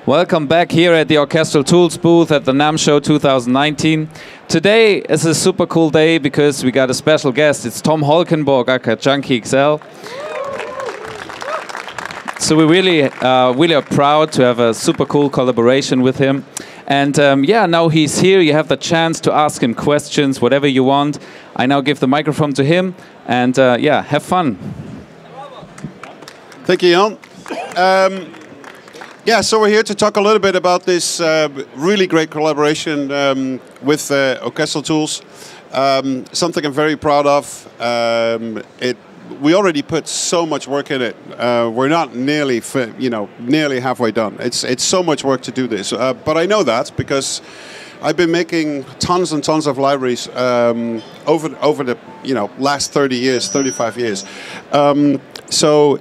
Welcome back here at the Orchestral Tools booth at the NAMM Show 2019. Today is a super cool day because we got a special guest. It's Tom Holkenborg, aka Junkie XL. So we really are proud to have a super cool collaboration with him. And yeah, now he's here. You have the chance to ask him questions, whatever you want. I now give the microphone to him. And yeah, have fun. Thank you, Jan. Yeah, so we're here to talk a little bit about this really great collaboration with Orchestral Tools. Something I'm very proud of. We already put so much work in it. We're not nearly, nearly halfway done. It's so much work to do this. But I know that because I've been making tons and tons of libraries over the last 30 years, 35 years. So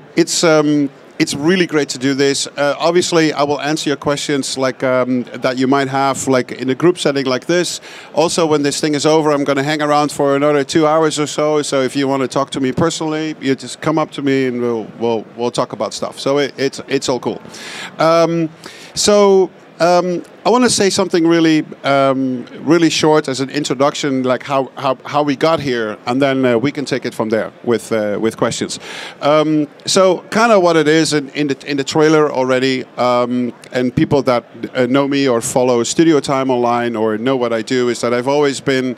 it's really great to do this. Obviously, I will answer your questions like that you might have, like in a group setting like this. Also, when this thing is over, I'm going to hang around for another 2 hours or so. So if you want to talk to me personally, you just come up to me and we'll talk about stuff. So it's all cool. I want to say something really short as an introduction, like how we got here, and then we can take it from there with questions. So kind of what it is in the trailer already, and people that know me or follow Studio Time online or know what I do is that I've always been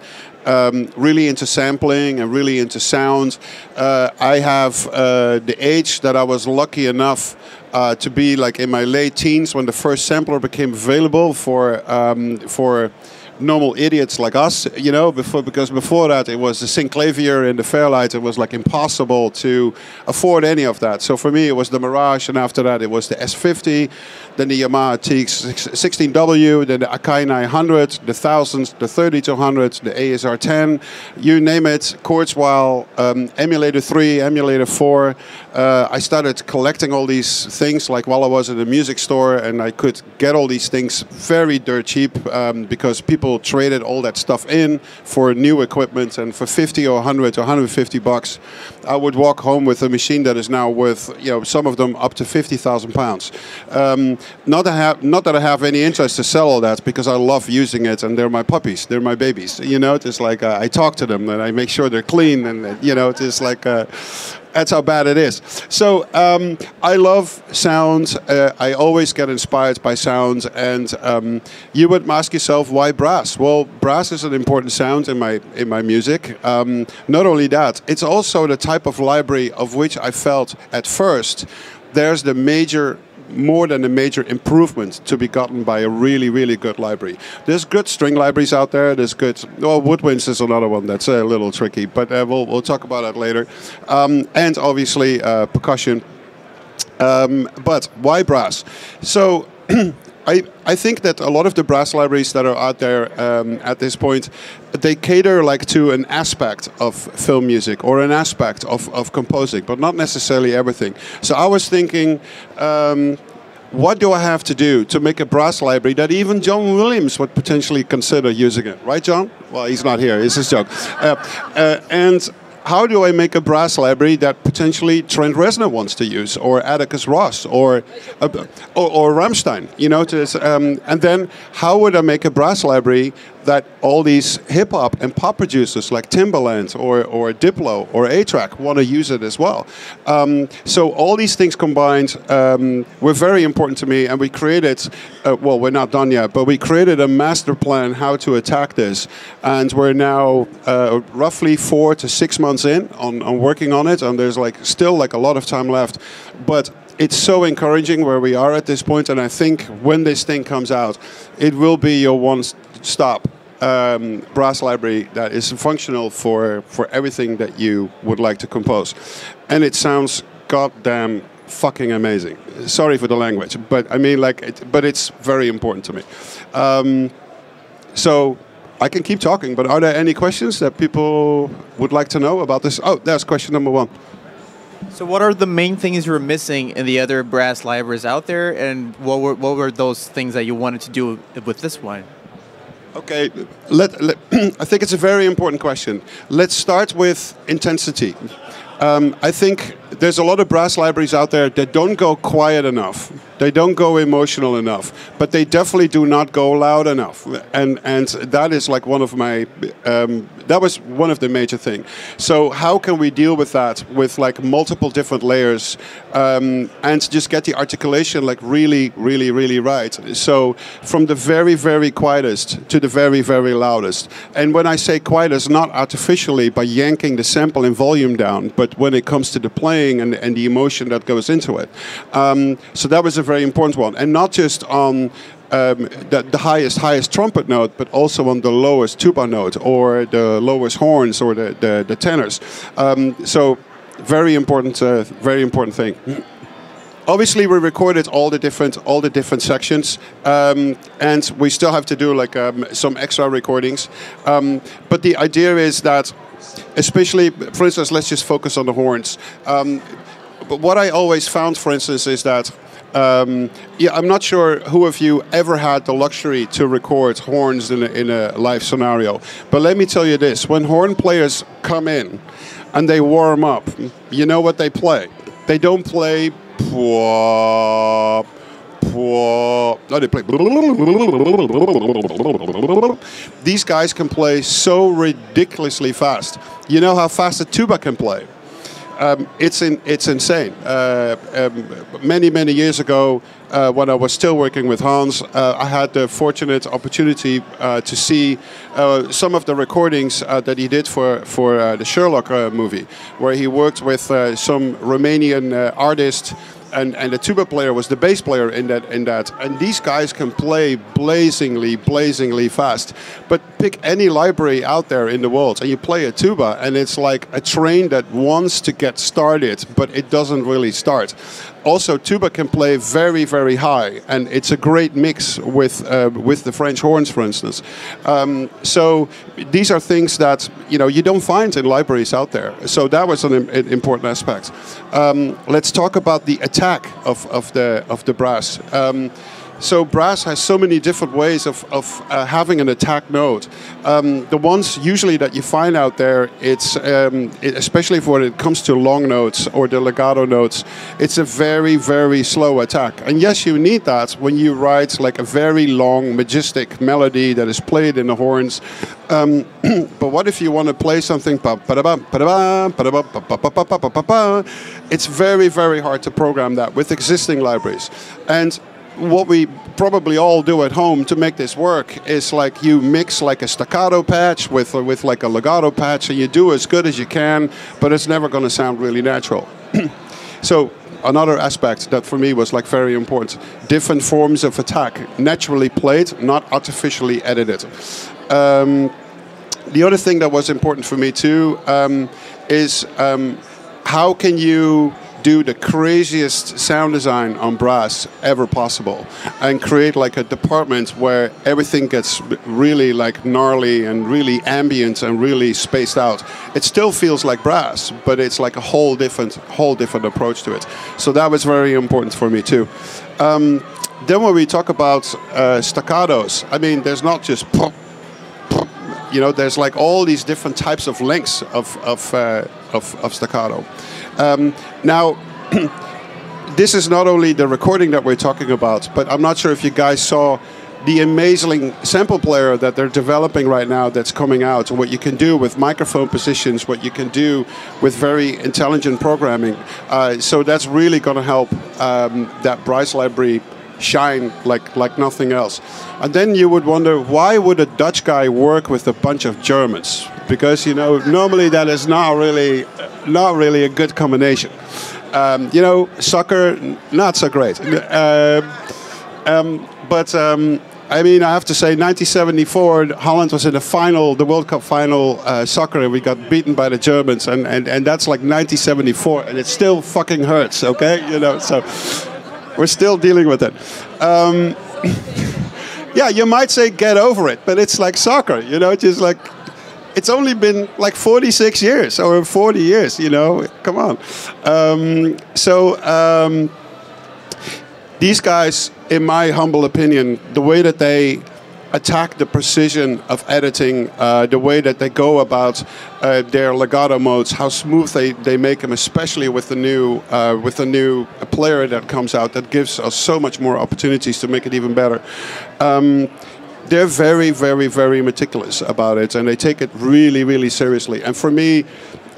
really into sampling and really into sound. I have the age that I was lucky enough to be like in my late teens when the first sampler became available for normal idiots like us, because before that it was the Synclavier and the Fairlight. It was like impossible to afford any of that. So for me it was the Mirage, and after that it was the S50, then the Yamaha TX16W, then the Akai 900, the 1000s, the 3200, the ASR 10, you name it, Kurzweil, Emulator 3, Emulator 4. I started collecting all these things like while I was in a music store, and I could get all these things very dirt cheap because people traded all that stuff in for new equipment, and for 50 or 100 or 150 bucks, I would walk home with a machine that is now worth, some of them up to 50,000 pounds. Not that I have any interest to sell all that, because I love using it, and they're my puppies, they're my babies. It's like I talk to them and I make sure they're clean, and it's like that's how bad it is. So I love sound. I always get inspired by sound, and you would ask yourself, why brass? Well, brass is an important sound in my music. Not only that, it's also the type of library of which I felt at first there's more than a major improvement to be gotten by a really, really good library. There's good string libraries out there. There's good, woodwinds is another one that's a little tricky, but we'll talk about that later. And obviously percussion. But why brass? So I think that a lot of the brass libraries that are out there at this point, they cater like to an aspect of film music or an aspect of composing, but not necessarily everything. So I was thinking, what do I have to do to make a brass library that even John Williams would potentially consider using it? Right, John? Well, he's not here. It's his joke. And how do I make a brass library that potentially Trent Reznor wants to use, or Atticus Ross, or Rammstein? And then how would I make a brass library that all these hip-hop and pop producers like Timbaland or Diplo or A-Track want to use it as well? So all these things combined were very important to me, and we created, well, we're not done yet, but we created a master plan how to attack this, and we're now roughly 4 to 6 months in on working on it, and there's still a lot of time left, but it's so encouraging where we are at this point, and I think when this thing comes out, it will be your one-stop brass library that is functional for everything that you would like to compose. And it sounds goddamn fucking amazing. Sorry for the language, but I mean, but it's very important to me. So I can keep talking, but are there any questions that people would like to know about this? Oh, that's question number 1. So what are the main things you were missing in the other brass libraries out there, and what were those things that you wanted to do with this one? Okay, I think it's a very important question. Let's start with intensity. I think there's a lot of brass libraries out there that don't go quiet enough. They don't go emotional enough, but they definitely do not go loud enough. And that is like one of my, that was one of the major things. So how can we deal with that with like multiple different layers and just get the articulation like really, really, really right? So from the very, very quietest to the very, very loudest. And when I say quietest, not artificially by yanking the sample and volume down, but when it comes to the playing and the emotion that goes into it. So that was a very important one. And not just on the highest trumpet note, but also on the lowest tuba note or the lowest horns or the tenors. So very important thing. Obviously, we recorded all the different sections, and we still have to do like some extra recordings. But the idea is that, especially, for instance, let's just focus on the horns. But what I always found, for instance, is that yeah, I'm not sure who of you ever had the luxury to record horns in a live scenario. But let me tell you this: when horn players come in and they warm up, you know what they play? They don't play. No, they play. These guys can play so ridiculously fast. You know how fast a tuba can play? It's insane. Many years ago, when I was still working with Hans, I had the fortunate opportunity to see some of the recordings that he did for the Sherlock movie, where he worked with some Romanian artist. And the tuba player was the bass player in that. And these guys can play blazingly fast. But pick any library out there in the world, and you play a tuba, and it's like a train that wants to get started, but it doesn't really start. Also, tuba can play very high, and it's a great mix with the French horns, for instance. So these are things that you don't find in libraries out there. So that was an important aspect. Let's talk about the attack of the brass. So brass has so many different ways of having an attack note. The ones usually that you find out there, it's especially when it comes to long notes or the legato notes, it's a very slow attack. And yes, you need that when you write like a very long, majestic melody that is played in the horns. But what if you want to play something? It's very hard to program that with existing libraries. And what we probably all do at home to make this work is like you mix like a staccato patch with like a legato patch, and you do as good as you can, but it's never going to sound really natural. So another aspect that for me was like very important: different forms of attack, naturally played, not artificially edited. The other thing that was important for me too is how can you do the craziest sound design on brass ever possible and create like a department where everything gets really like gnarly and really ambient and really spaced out. It still feels like brass, but it's like a whole different approach to it. So that was very important for me too. Then when we talk about staccatos, I mean, there's not just pop, pop, there's like all these different types of lengths of staccato. Now, this is not only the recording that we're talking about, but I'm not sure if you guys saw the amazing sample player that they're developing right now that's coming out, and what you can do with microphone positions, what you can do with very intelligent programming. So that's really going to help that Brass library shine like nothing else. And then you would wonder, why would a Dutch guy work with a bunch of Germans? Because normally that is not really a good combination. Soccer, not so great. But I mean, I have to say, 1974, Holland was in the World Cup final soccer, and we got beaten by the Germans, and that's like 1974, and it still fucking hurts. Okay, so. We're still dealing with it. Yeah, you might say get over it, but it's like soccer, just like, it's only been like 46 years or 40 years, come on. These guys, in my humble opinion, the way that they attack the precision of editing, the way that they go about their legato modes, how smooth they make them, especially with the new player that comes out that gives us so much more opportunities to make it even better. They're very, very, very meticulous about it, and they take it really, really seriously. And for me,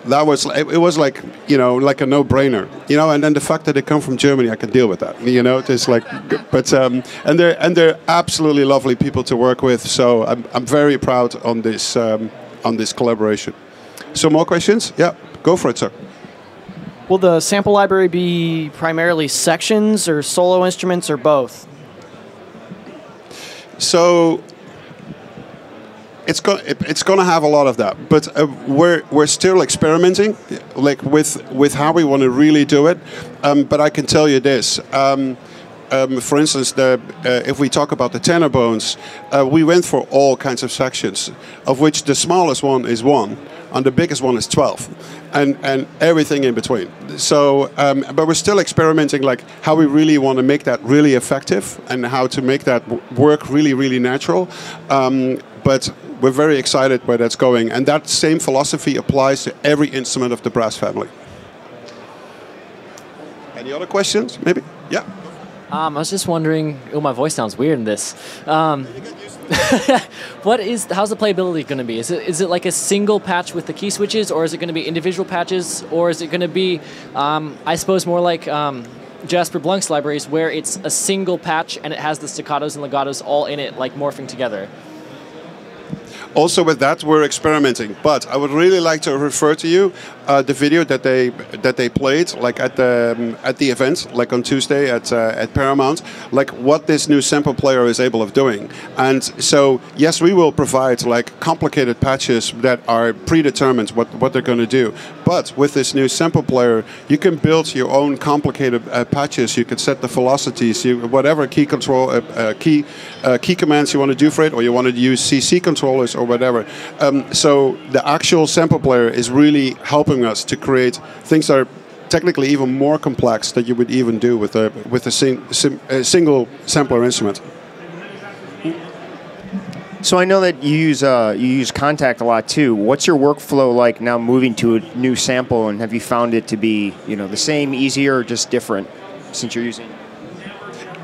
that was it was like, you know, like a no-brainer, you know. And then the fact that they come from Germany, I can deal with that, you know. It's like, but and they're absolutely lovely people to work with. So I'm very proud on this collaboration. So more questions? Yeah, go for it, sir. Will the sample library be primarily sections or solo instruments or both? So it's going to have a lot of that, but we're still experimenting, like with how we want to really do it. But I can tell you this. For instance, if we talk about the tenor bones, we went for all kinds of sections, of which the smallest one is 1, and the biggest one is 12, and everything in between. So, but we're still experimenting, like how we really want to make that really effective and how to make that work really, really natural. But we're very excited where that's going, and that same philosophy applies to every instrument of the brass family. Any other questions? Maybe? Yeah. I was just wondering. Oh, my voice sounds weird in this. How's the playability going to be? Is it like a single patch with the key switches, or is it going to be individual patches, or is it going to be, I suppose, more like Jasper Blunk's libraries, where it's a single patch and it has the staccatos and legatos all in it, like morphing together? Also with that, we're experimenting. But I would really like to refer to you the video that they played, like at the event, like on Tuesday at Paramount, like what this new sample player is able of doing. And so yes, we will provide like complicated patches that are predetermined what they're going to do. But with this new sample player, you can build your own complicated patches. You can set the velocities, whatever key control key commands you want to do for it, or you want to use CC controllers or whatever. So the actual sample player is really helping us to create things that are technically even more complex than you would even do with a single sampler instrument. So I know that you use Contact a lot too. What's your workflow like now moving to a new sample, and have you found it to be, you know, the same, easier, or just different since you're using?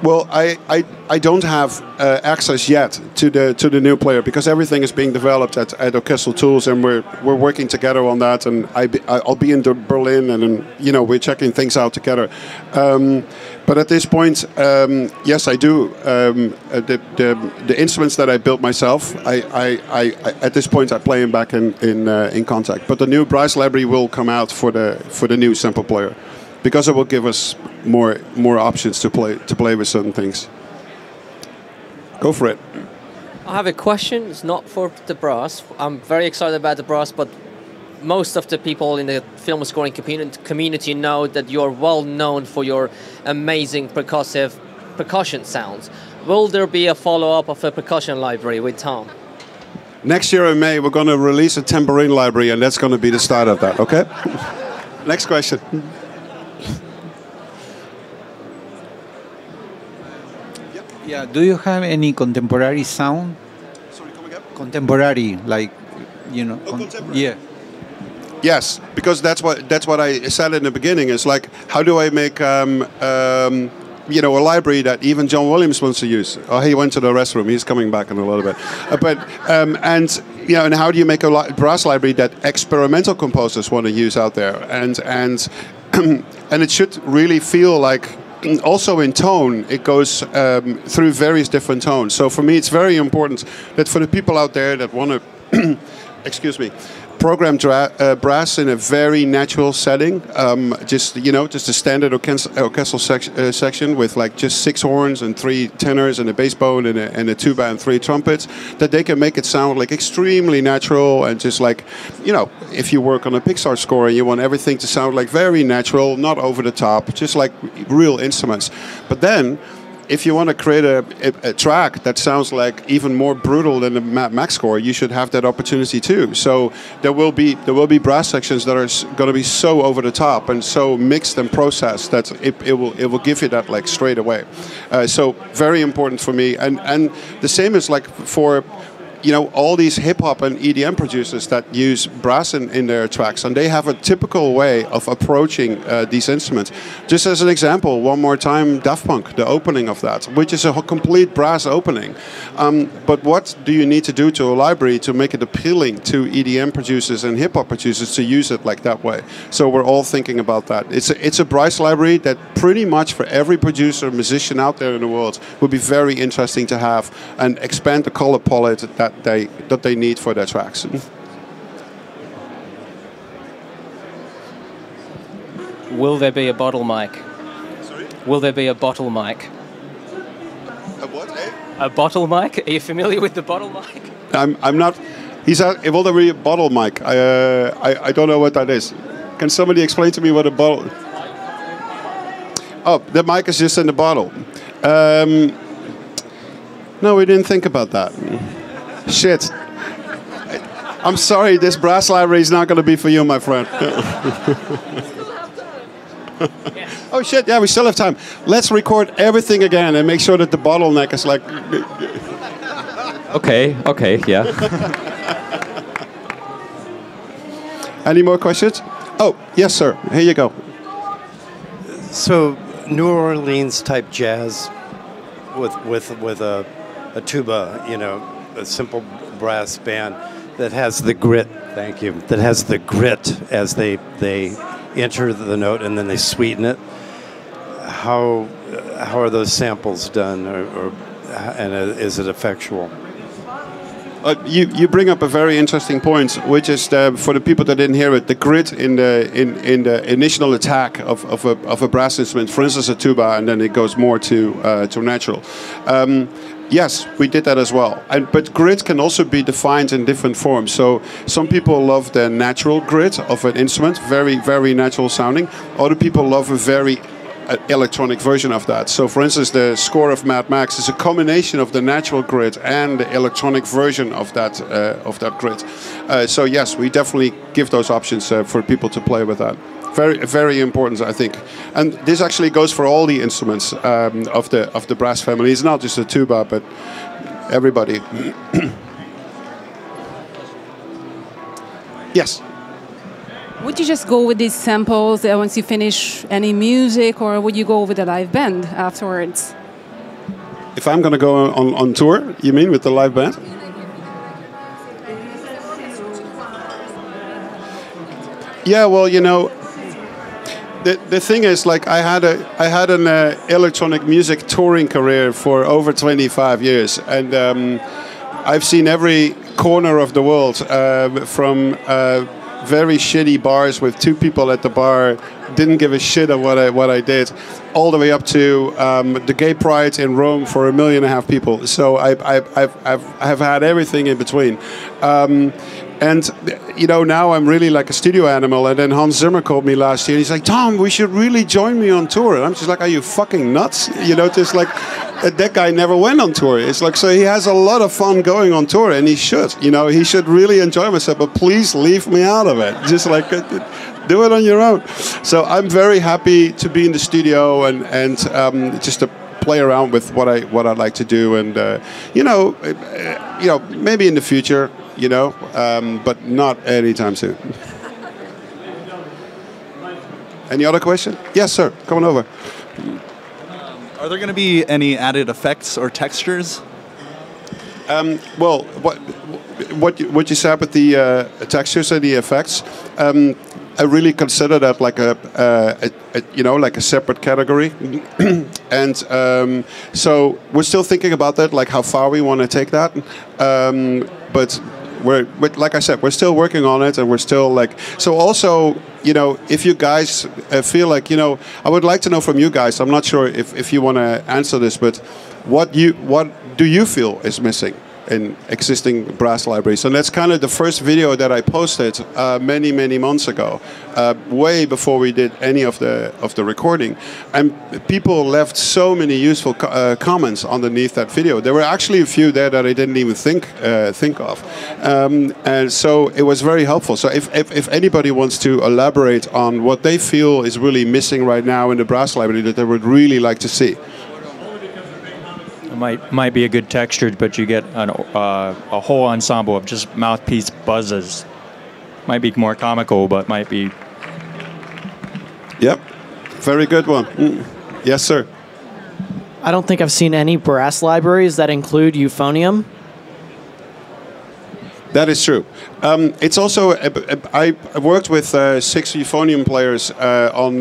Well, I don't have access yet to the new player because everything is being developed at Orchestral Tools, and we're working together on that. And I'll be in Berlin, and you know, we're checking things out together. But at this point, yes, I do. The instruments that I built myself, I at this point I play them back in Contact. But the new brass library will come out for the new sample player, because it will give us more options to play with certain things. Go for it. I have a question. It's not for the brass. I'm very excited about the brass, but most of the people in the film scoring community know that you're well known for your amazing percussion sounds. Will there be a follow-up of a percussion library with Tom? Next year in May, we're going to release a tambourine library, and that's going to be the start of that, okay? Next question. Yeah, do you have any contemporary sound? Sorry, come again? Contemporary, like, you know. Contemporary. Yeah. Yes, because that's what I said in the beginning. Is like, how do I make you know, a library that even John Williams wants to use? Oh, he went to the restroom. He's coming back in a little bit. And you know, and how do you make a brass library that experimental composers want to use out there? And and it should really feel like. Also in tone, it goes through various different tones. So for me, it's very important that for the people out there that want to, excuse me, program brass in a very natural setting, just a standard orchestral section with like just 6 horns and 3 tenors and a bass bone and a tuba and 3 trumpets, that they can make it sound like extremely natural, and just like, you know, if you work on a Pixar score and you want everything to sound like very natural, not over the top, just like real instruments. But then if you want to create a track that sounds like even more brutal than the Max score, you should have that opportunity too. So there will be brass sections that are going to be so over the top and so mixed and processed that it will give you that like straight away. So very important for me, and the same is like for, you know, all these hip hop and EDM producers that use brass in their tracks, and they have a typical way of approaching these instruments. Just as an example, one more time, Daft Punk, the opening of that, which is a complete brass opening. But what do you need to do to a library to make it appealing to EDM producers and hip hop producers to use it like that way? So we're all thinking about that. It's a brass library that pretty much for every producer, musician out there in the world would be very interesting to have and expand the color palette that they need for their tracks. Will there be a bottle mic? Sorry? Will there be a bottle mic? A what? A bottle mic? Are you familiar with the bottle mic? I'm not. Will there be a bottle mic? I don't know what that is. Can somebody explain to me what a bottle? Oh, the mic is just in the bottle. No, we didn't think about that. Shit. I'm sorry, this brass library is not going to be for you, my friend. Oh shit, yeah, we still have time. Let's record everything again and make sure that the bottleneck is like... Okay, yeah. Any more questions? Oh, yes, sir. Here you go. So, New Orleans type jazz with a tuba, you know, a simple brass band that has the grit. Thank you. That has the grit as they enter the note and then they sweeten it. How are those samples done, and is it effectual? You bring up a very interesting point, which is for the people that didn't hear it, the grit in the initial attack of a brass instrument, for instance a tuba, and then it goes more to natural. Yes, we did that as well. But grit can also be defined in different forms. So some people love the natural grit of an instrument, very, very natural sounding. Other people love a very electronic version of that. So for instance, the score of Mad Max is a combination of the natural grit and the electronic version of that grit. So yes, we definitely give those options for people to play with that. Very, very important, I think. And this actually goes for all the instruments of the brass family. It's not just a tuba, but everybody. Yes. Would you just go with these samples once you finish any music, or would you go with a live band afterwards? If I'm going to go on tour, you mean with the live band? Yeah, well, you know, the thing is, like, I had an electronic music touring career for over 25 years, and I've seen every corner of the world, from very shitty bars with 2 people at the bar, didn't give a shit of what I did, all the way up to the gay pride in Rome for 1.5 million people. So I've had everything in between. And, you know, now I'm really like a studio animal. And then Hans Zimmer called me last year. And he's like, Tom, we should really join me on tour. And I'm just like, are you fucking nuts? You know, just like, that guy never went on tour. It's like, so he has a lot of fun going on tour. And he should, you know, he should really enjoy himself. But please leave me out of it. Just like, do it on your own. So I'm very happy to be in the studio and just to play around with what I like to do. And, you know, maybe in the future, you know, but not anytime soon. Any other question? Yes, sir. Come on over. Are there going to be any added effects or textures? Well, what you said with the textures and the effects, I really consider that like a separate category, and so we're still thinking about that, like how far we want to take that, but. Like I said, we're still working on it, and we're still like. So also, you know, if you guys feel like, you know, I would like to know from you guys. I'm not sure if you want to answer this, but what do you feel is missing in existing brass libraries. And that's kind of the first video that I posted many months ago, way before we did any of the recording. And people left so many useful comments underneath that video. There were actually a few there that I didn't even think of, and so it was very helpful. So if anybody wants to elaborate on what they feel is really missing right now in the brass library that they would really like to see. Might be a good texture, but you get a whole ensemble of just mouthpiece buzzes. Might be more comical, but might be. Yep, very good one. Yes, sir. I don't think I've seen any brass libraries that include euphonium. That is true. It's also I worked with 6 euphonium players on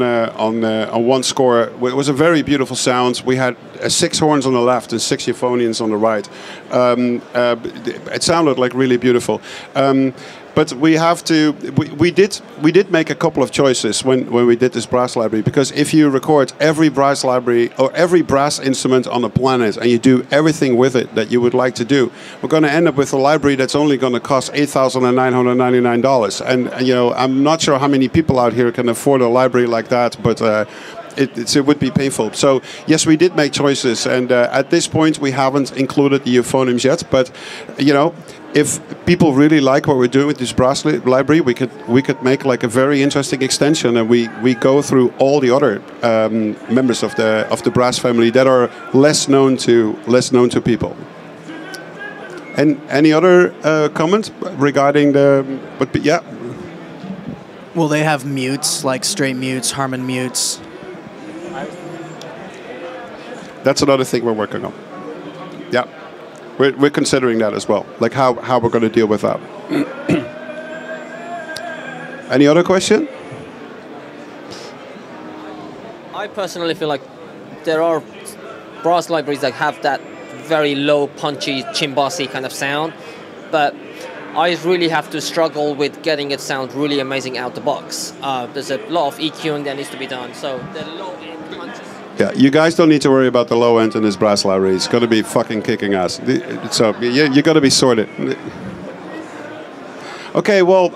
one score. It was a very beautiful sound. We had 6 horns on the left and 6 euphoniums on the right. It sounded like really beautiful. But we have to. We did make a couple of choices when we did this brass library, because if you record every brass library or every brass instrument on the planet and you do everything with it that you would like to do, we're going to end up with a library that's only going to cost $8,999. And you know, I'm not sure how many people out here can afford a library like that, but. It would be painful. So yes, we did make choices, and at this point we haven't included the euphoniums yet. But you know, if people really like what we're doing with this brass library, we could make like a very interesting extension, and we go through all the other members of the brass family that are less known to people. And any other comments regarding the? But yeah. Will they have mutes, like straight mutes, Harman mutes? That's another thing we're working on. Yeah, we're considering that as well, like how we're going to deal with that. Any other question? I personally feel like there are brass libraries that have that very low, punchy, chimbassi kind of sound, but I really have to struggle with getting it sound really amazing out the box. There's a lot of EQing that needs to be done, so the low end punches. Yeah, you guys don't need to worry about the low end in this brass library. It's going to be fucking kicking ass. So you got to be sorted. Okay, well,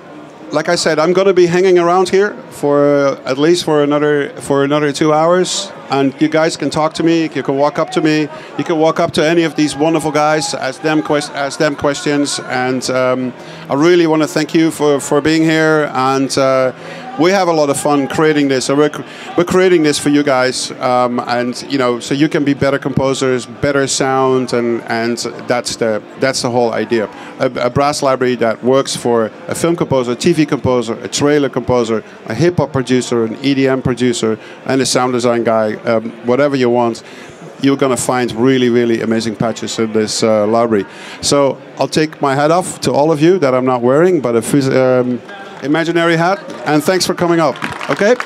like I said, I'm going to be hanging around here for at least for another 2 hours, and you guys can talk to me. You can walk up to me. You can walk up to any of these wonderful guys, ask them questions, and I really want to thank you for being here. And we have a lot of fun creating this. So we're creating this for you guys, and you know, so you can be better composers, better sound, and that's the whole idea. A brass library that works for a film composer, TV composer, a trailer composer, a hip hop producer, an EDM producer, and a sound design guy. Whatever you want, you're going to find really amazing patches in this library. So I'll take my hat off to all of you that I'm not wearing, but a imaginary hat, and thanks for coming up. Okay.